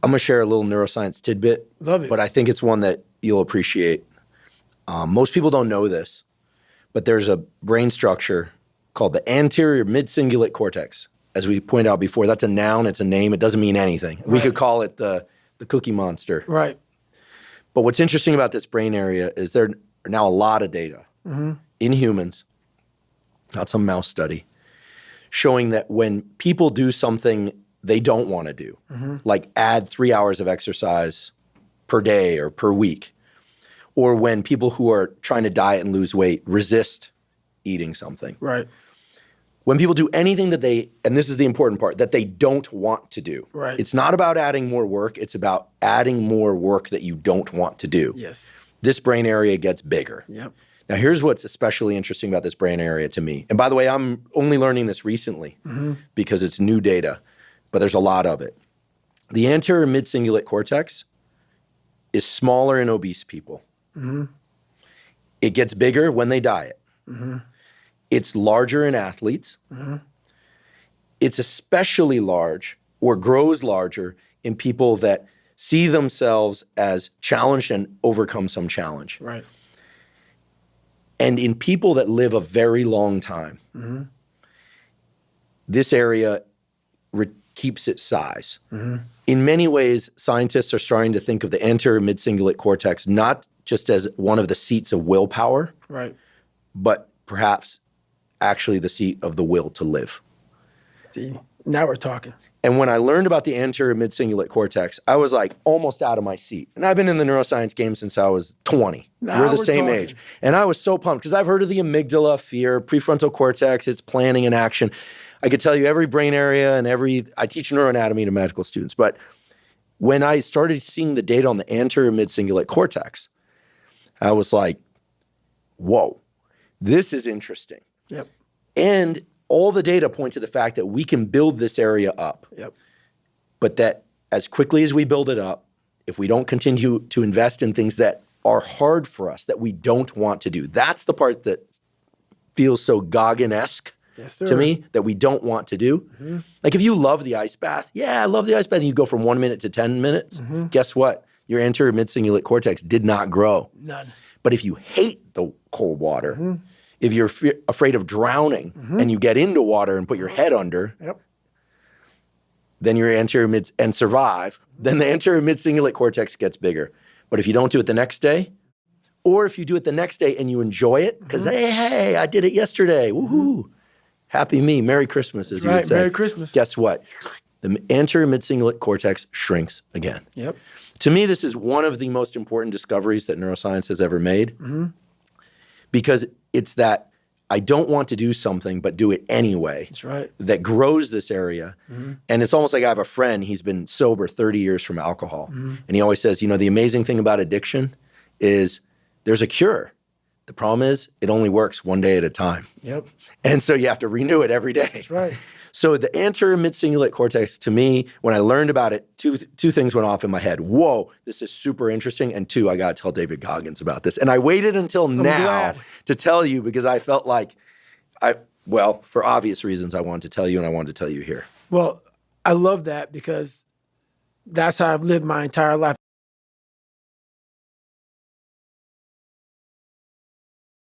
I'm going to share a little neuroscience tidbit. Love it. But I think it's one that you'll appreciate. Most people don't know this, but there's a brain structure called the anterior mid-cingulate cortex. As we pointed out before, that's a noun, it's a name, it doesn't mean anything. Right. We could call it the Cookie Monster. Right. But what's interesting about this brain area is there are now a lot of data in humans, not some mouse study, showing that when people do something they don't want to do, like add 3 hours of exercise per day or per week, or when people who are trying to diet and lose weight resist eating something. Right. When people do anything that they, and this is the important part, that they don't want to do. Right. It's not about adding more work, it's about adding more work that you don't want to do. Yes. This brain area gets bigger. Yep. Now here's what's especially interesting about this brain area to me. And by the way, I'm only learning this recently because it's new data, but there's a lot of it. The anterior mid-cingulate cortex is smaller in obese people. It gets bigger when they diet. It's larger in athletes. It's especially large or grows larger in people that see themselves as challenged and overcome some challenge. Right. And in people that live a very long time, this area keeps its size. In many ways, scientists are starting to think of the anterior mid-cingulate cortex not just as one of the seats of willpower, right, but perhaps actually the seat of the will to live. See, now we're talking. And when I learned about the anterior mid-cingulate cortex, I was like almost out of my seat. And I've been in the neuroscience game since I was 20. Now we're the same talking. age. And I was so pumped because I've heard of the amygdala, fear, prefrontal cortex, it's planning and action. I could tell you every brain area and I teach neuroanatomy to medical students. But when I started seeing the data on the anterior mid-cingulate cortex, I was like, whoa, this is interesting. Yep. And all the data point to the fact that we can build this area up. Yep. But that as quickly as we build it up, if we don't continue to invest in things that are hard for us, that we don't want to do, that's the part that feels so Goggin-esque to me, that we don't want to do. Like if you love the ice bath, yeah, I love the ice bath, and you go from 1 minute to 10 minutes, guess what? Your anterior mid-cingulate cortex did not grow. None. But if you hate the cold water, if you're afraid of drowning and you get into water and put your head under, then your anterior mid and survive, then the anterior mid-cingulate cortex gets bigger. But if you don't do it the next day, or if you do it the next day and you enjoy it, because hey, I did it yesterday, woohoo, happy me, Merry Christmas, as you would say. Merry Christmas. Guess what? The anterior mid-cingulate cortex shrinks again. Yep. To me, this is one of the most important discoveries that neuroscience has ever made, because it's that I don't want to do something, but do it anyway. That's right. That grows this area. And it's almost like I have a friend, he's been sober 30 years from alcohol. And he always says, you know, the amazing thing about addiction is there's a cure. The problem is it only works one day at a time. Yep. And so you have to renew it every day. That's right. So the anterior mid-cingulate cortex, to me, when I learned about it, two things went off in my head. Whoa, this is super interesting. And two, I got to tell David Goggins about this. And I waited until now to tell you because I felt like, well, for obvious reasons, I wanted to tell you and I wanted to tell you here. Well, I love that because that's how I've lived my entire life.